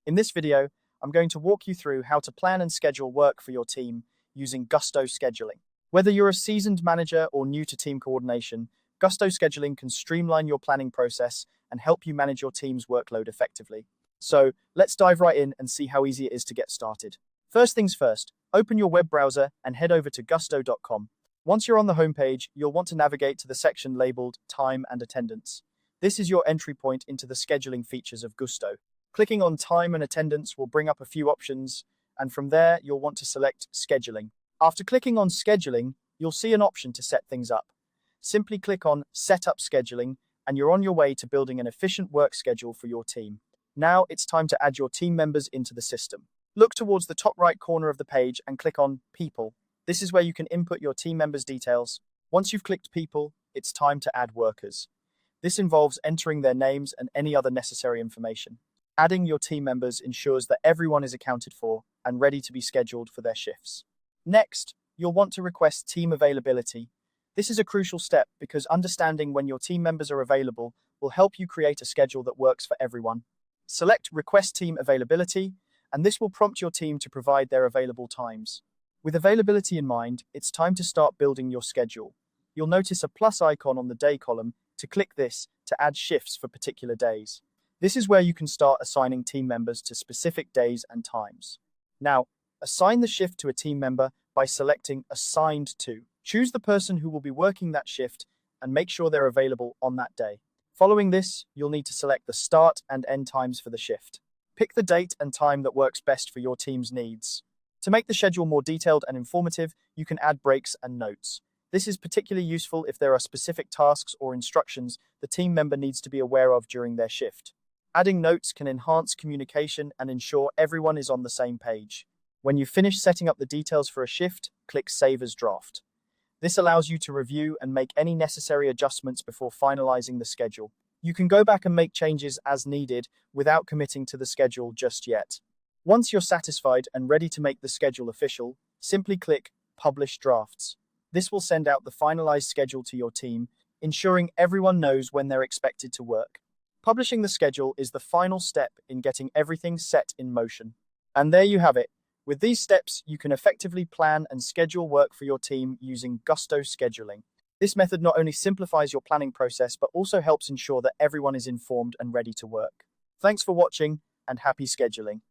In this video, I'm going to walk you through how to plan and schedule work for your team using Gusto scheduling. Whether you're a seasoned manager or new to team coordination, Gusto scheduling can streamline your planning process and help you manage your team's workload effectively. So let's dive right in and see how easy it is to get started. First things first, open your web browser and head over to gusto.com. Once you're on the homepage, you'll want to navigate to the section labeled Time and Attendance. This is your entry point into the scheduling features of Gusto. Clicking on Time and Attendance will bring up a few options, and from there, you'll want to select Scheduling. After clicking on Scheduling, you'll see an option to set things up. Simply click on Set Up Scheduling, and you're on your way to building an efficient work schedule for your team. Now it's time to add your team members into the system. Look towards the top right corner of the page and click on People. This is where you can input your team members' details. Once you've clicked People, it's time to add workers. This involves entering their names and any other necessary information. Adding your team members ensures that everyone is accounted for and ready to be scheduled for their shifts. Next, you'll want to request team availability. This is a crucial step because understanding when your team members are available will help you create a schedule that works for everyone. Select Request Team Availability, and this will prompt your team to provide their available times. With availability in mind, it's time to start building your schedule. You'll notice a plus icon on the day column. To click this to add shifts for particular days. This is where you can start assigning team members to specific days and times. Now, assign the shift to a team member by selecting Assigned To. Choose the person who will be working that shift and make sure they're available on that day. Following this, you'll need to select the start and end times for the shift. Pick the date and time that works best for your team's needs. To make the schedule more detailed and informative, you can add breaks and notes. This is particularly useful if there are specific tasks or instructions the team member needs to be aware of during their shift. Adding notes can enhance communication and ensure everyone is on the same page. When you finish setting up the details for a shift, click Save as Draft. This allows you to review and make any necessary adjustments before finalizing the schedule. You can go back and make changes as needed without committing to the schedule just yet. Once you're satisfied and ready to make the schedule official, simply click Publish Drafts. This will send out the finalized schedule to your team, ensuring everyone knows when they're expected to work. Publishing the schedule is the final step in getting everything set in motion. And there you have it. With these steps, you can effectively plan and schedule work for your team using Gusto scheduling. This method not only simplifies your planning process, but also helps ensure that everyone is informed and ready to work. Thanks for watching, and happy scheduling.